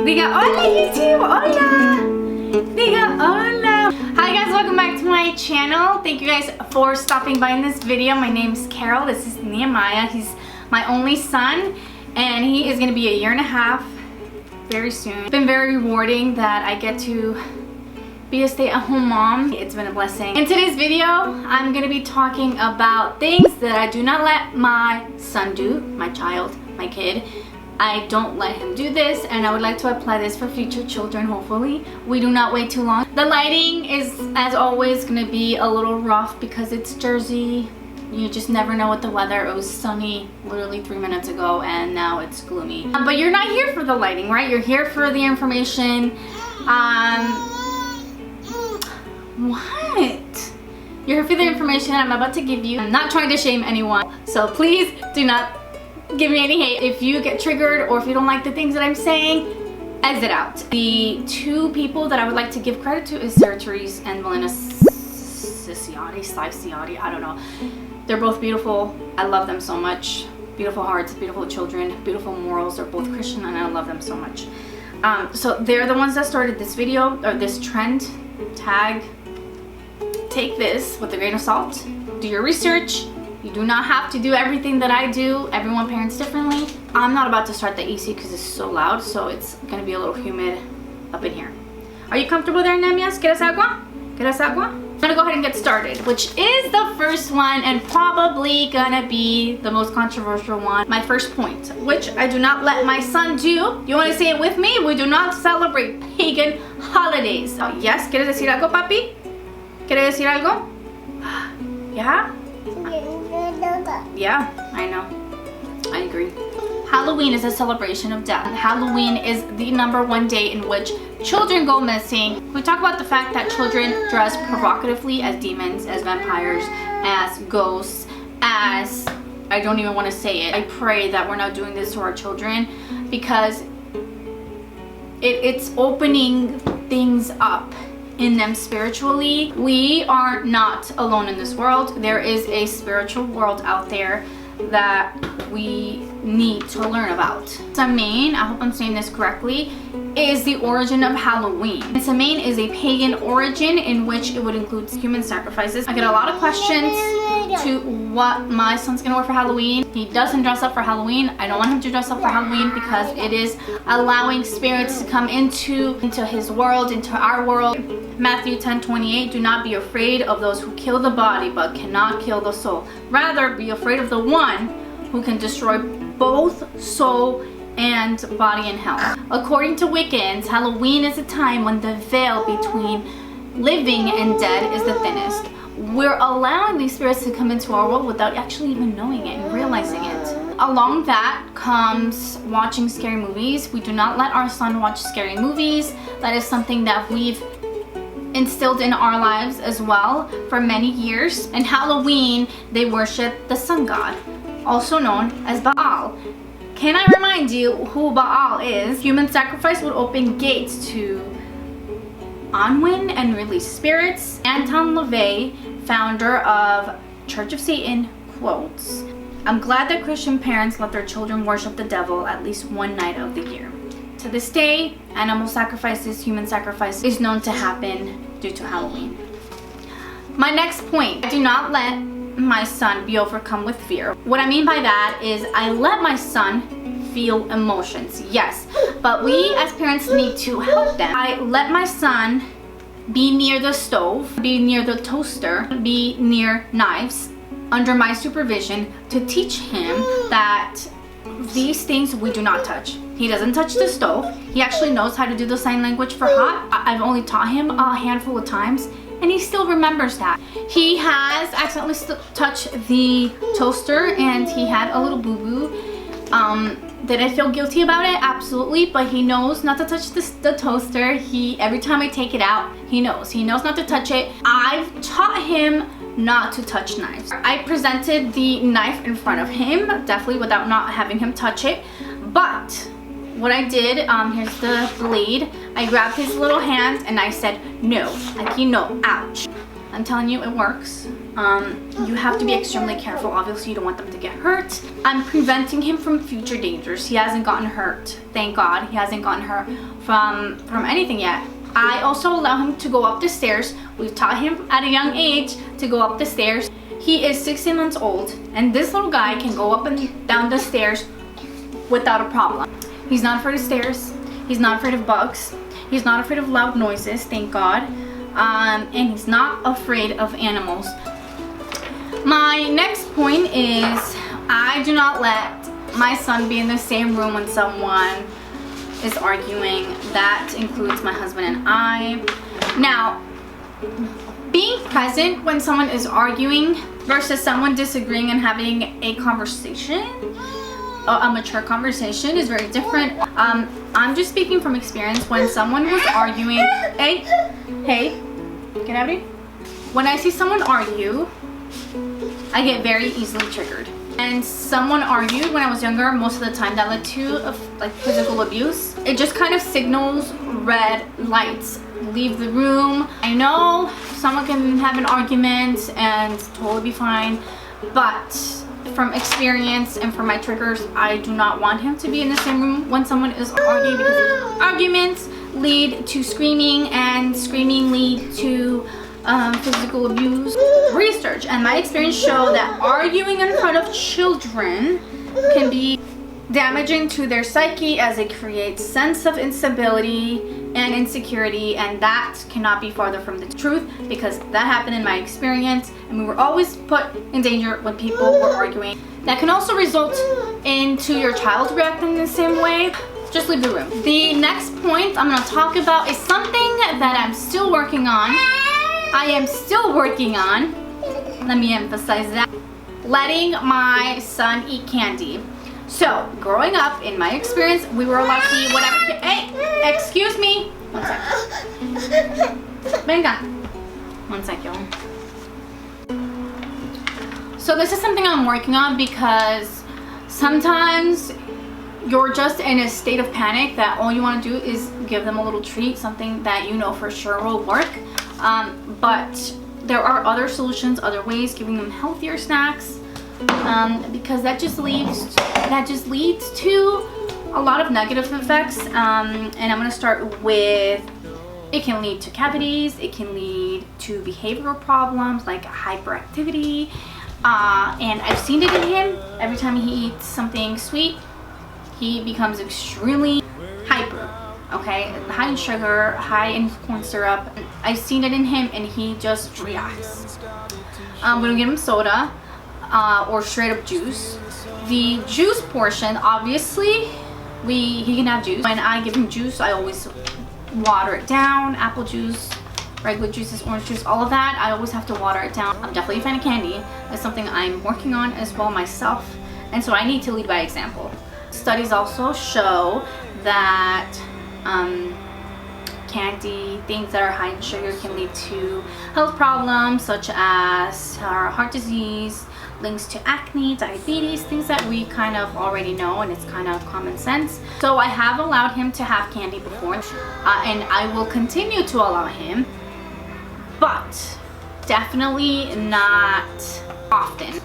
Diga hola YouTube, hola! Diga hola! Hi guys, welcome back to my channel. Thank you guys for stopping by in this video. My name's Carol, this is Nehemiah. He's my only son and he is going to be a 1.5 years very soon. It's been very rewarding that I get to be a stay-at-home mom. It's been a blessing. In today's video, I'm going to be talking about things that I do not let my son do, my child, my kid. I don't let him do this, and I would like to apply this for future children, hopefully. We do not wait too long. The lighting is, as always, going to be a little rough because it's Jersey. You just never know with the weather. It was sunny literally 3 minutes ago, and now it's gloomy. But you're not here for the lighting, right? You're here for the information. What? You're here for the information I'm about to give you. I'm not trying to shame anyone, so please do not give me any hate. If you get triggered or if you don't like the things that I'm saying, exit out. The two people that I would like to give credit to is Sarah Therese and Melina Ciciotti, I don't know. They're both beautiful. I love them so much. Beautiful hearts, beautiful children, beautiful morals. They're both Christian and I love them so much. So they're the ones that started this video, or this trend, tag. Take this with a grain of salt. Do your research. You do not have to do everything that I do. Everyone parents differently. I'm not about to start the AC because it's so loud, so it's gonna be a little humid up in here. Are you comfortable there, Nemias? ¿Quieres agua? ¿Quieres agua? I'm gonna go ahead and get started, which is the first one and probably gonna be the most controversial one. My first point, which I do not let my son do. You wanna say it with me? We do not celebrate pagan holidays. Oh, yes, ¿quieres decir algo, papi? ¿Quieres decir algo? Yeah? Yeah, I know. I agree. Halloween is a celebration of death. Halloween is the #1 day in which children go missing. We talk about the fact that children dress provocatively as demons, as vampires, as ghosts, as... I don't even want to say it. I pray that we're not doing this to our children because it's opening things up in them spiritually. We are not alone in this world. There is a spiritual world out there that we need to learn about. Samhain, I hope I'm saying this correctly, is the origin of Halloween. And Samhain is a pagan origin in which it would include human sacrifices. I get a lot of questions to what my son's gonna wear for Halloween. He doesn't dress up for Halloween. I don't want him to dress up for Halloween because it is allowing spirits to come into his world, into our world. Matthew 10:28, do not be afraid of those who kill the body but cannot kill the soul. Rather, be afraid of the one who can destroy both soul and body in hell. According to Wiccans, Halloween is a time when the veil between living and dead is the thinnest. We're allowing these spirits to come into our world without actually even knowing it and realizing it. Along that comes watching scary movies. We do not let our son watch scary movies. That is something that we've instilled in our lives as well for many years. And Halloween, they worship the sun god, also known as Baal. Can I remind you who Baal is? Human sacrifice would open gates to unwind and release spirits. Anton LaVey, founder of Church of Satan, quotes, "I'm glad that Christian parents let their children worship the devil at least one night of the year." To this day, animal sacrifices, human sacrifice is known to happen due to Halloween. My next point, I do not let my son be overcome with fear. What I mean by that is I let my son feel emotions, yes, but we as parents need to help them. I let my son be near the stove, be near the toaster, be near knives under my supervision to teach him that these things we do not touch. He doesn't touch the stove. He actually knows how to do the sign language for hot. I've only taught him a handful of times and he still remembers that. He has accidentally touched the toaster and he had a little boo-boo. Did I feel guilty about it? Absolutely, but he knows not to touch the toaster. Every time I take it out, he knows not to touch it. I've taught him not to touch knives. I presented the knife in front of him, definitely without not having him touch it, but what I did, here's the blade. I grabbed his little hand and I said, no, like, you know, ouch. I'm telling you, it works. You have to be extremely careful. Obviously, you don't want them to get hurt. I'm preventing him from future dangers. He hasn't gotten hurt. Thank God. He hasn't gotten hurt from anything yet. I also allow him to go up the stairs. We've taught him at a young age to go up the stairs. He is 16 months old, and this little guy can go up and down the stairs without a problem. He's not afraid of stairs. He's not afraid of bugs. He's not afraid of loud noises, thank God. And he's not afraid of animals. My next point is I do not let my son be in the same room when someone is arguing. That includes my husband and I. Now, being present when someone is arguing versus someone disagreeing and having a conversation, a mature conversation, is very different. I'm just speaking from experience. When someone was arguing, hey, get out of here. When I see someone argue, I get very easily triggered. And someone argued when I was younger, most of the time that led to like physical abuse. It just kind of signals red lights. Leave the room. I know someone can have an argument and totally be fine, but from experience and from my triggers, I do not want him to be in the same room when someone is arguing, because arguments lead to screaming, and screaming lead to physical abuse. Research and my experience show that arguing in front of children can be damaging to their psyche, as it creates sense of instability and insecurity, and that cannot be farther from the truth, because that happened in my experience, and we were always put in danger when people were arguing. That can also result into your child reacting the same way. Just leave the room. The next point I'm going to talk about is something that I'm still working on. I am still working on, let me emphasize that, letting my son eat candy. So, growing up, in my experience, we were allowed to eat whatever. Hey, excuse me. One sec. Venga. One sec, y'all. So this is something I'm working on, because sometimes you're just in a state of panic that all you want to do is give them a little treat, something that you know for sure will work. But there are other solutions, other ways, giving them healthier snacks. Because that just leads to a lot of negative effects, and I'm going to start with, it can lead to cavities, it can lead to behavioral problems like hyperactivity, and I've seen it in him. Every time he eats something sweet, he becomes extremely hyper, okay, high in sugar, high in corn syrup. I've seen it in him, and he just reacts. I'm going to give him soda, or straight up juice. The juice portion, obviously, he can have juice. When I give him juice, I always water it down. Apple juice, regular juices, orange juice, all of that, I always have to water it down. I'm definitely a fan of candy. That's something I'm working on as well myself, and so I need to lead by example. Studies also show that candy, things that are high in sugar, can lead to health problems such as heart disease, links to acne, diabetes, things that we kind of already know, and it's kind of common sense. So I have allowed him to have candy before, and I will continue to allow him, but definitely not often.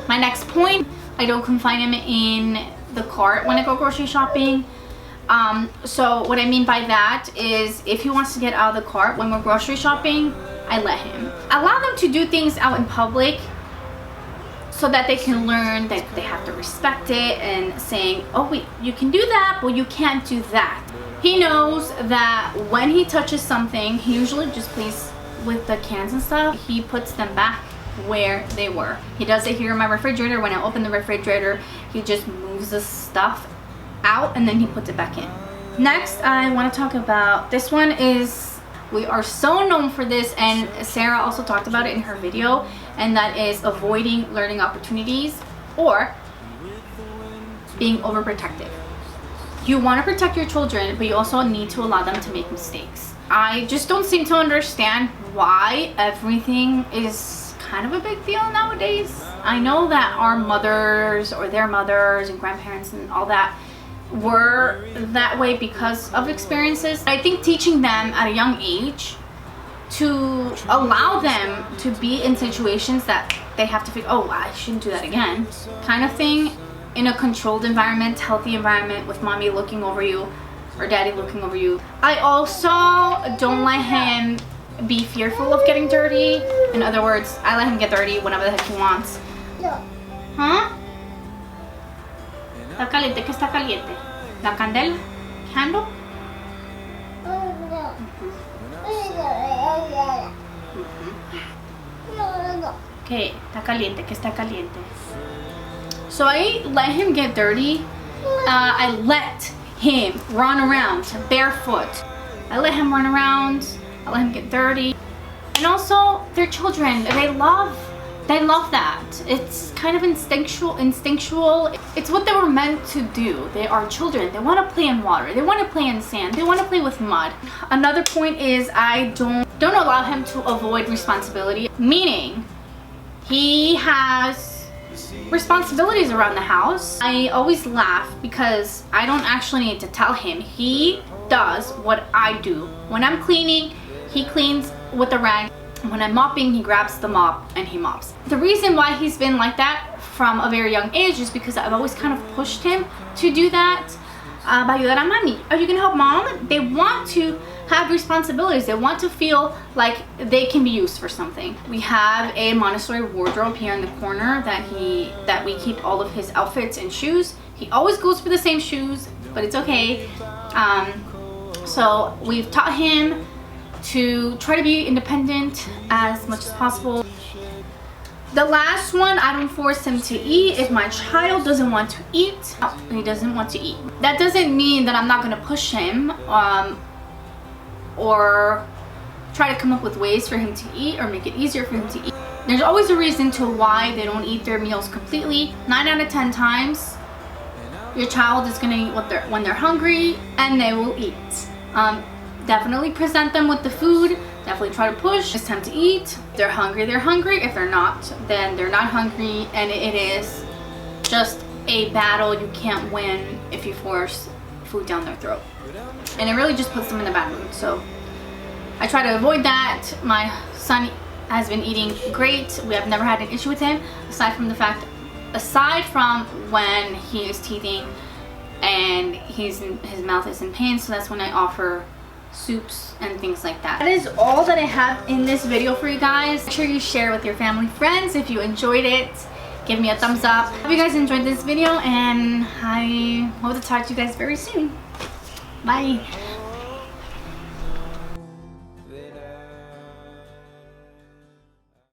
My next point, I don't confine him in the cart when I go grocery shopping. So what I mean by that is, if he wants to get out of the cart when we're grocery shopping, I let him. Allow them to do things out in public, so that they can learn that they have to respect it, and saying, oh wait, you can do that, but you can't do that. He knows that when he touches something, he usually just plays with the cans and stuff. He puts them back where they were. He does it here in my refrigerator. When I open the refrigerator, he just moves the stuff out and then he puts it back in. Next, I want to talk about, this one is, we are so known for this, and Sarah also talked about it in her video, and that is avoiding learning opportunities or being overprotective. You want to protect your children, but you also need to allow them to make mistakes. I just don't seem to understand why everything is kind of a big deal nowadays. I know that our mothers or their mothers and grandparents and all that were that way because of experiences. I think teaching them at a young age to allow them to be in situations that they have to figure, oh, I shouldn't do that again, kind of thing, in a controlled environment, healthy environment, with mommy looking over you or daddy looking over you. I also don't let him be fearful of getting dirty. In other words, I let him get dirty whenever the heck he wants. Huh? Está caliente. ¿Qué está caliente? La candela? Candle? Okay, está caliente. ¿Qué está caliente? So I let him get dirty. I let him run around barefoot. I let him run around. I let him get dirty. And also, they're children. They love that. It's kind of instinctual. It's what they were meant to do. They are children. They want to play in water. They want to play in sand. They want to play with mud. Another point is I don't allow him to avoid responsibility. Meaning, he has responsibilities around the house. I always laugh because I don't actually need to tell him. He does what I do. When I'm cleaning, he cleans with the rag. When I'm mopping, he grabs the mop and he mops. The reason why he's been like that from a very young age is because I've always kind of pushed him to do that. Para ayudar a mami. Are you gonna help mom? They want to have responsibilities. They want to feel like they can be used for something. We have a Montessori wardrobe here in the corner that we keep all of his outfits and shoes. He always goes for the same shoes, but it's okay. So we've taught him to try to be independent as much as possible. The last one, I don't force him to eat. If my child doesn't want to eat, he doesn't want to eat. That doesn't mean that I'm not going to push him or try to come up with ways for him to eat or make it easier for him to eat. There's always a reason to why they don't eat their meals completely. 9 out of 10 times, your child is going to eat when they're hungry, and they will eat. Definitely present them with the food. Definitely try to push. It's time to eat. If they're hungry, they're hungry. If they're not, then they're not hungry. And it is just a battle you can't win if you force food down their throat. And it really just puts them in a bad mood. So I try to avoid that. My son has been eating great. We have never had an issue with him, aside from when he is teething and his mouth is in pain. So that's when I offer soups and things like that. That is all that I have in this video for you guys. Make sure you share with your family, friends. If you enjoyed it, give me a thumbs up. Hope you guys enjoyed this video, and I hope to talk to you guys very soon. Bye.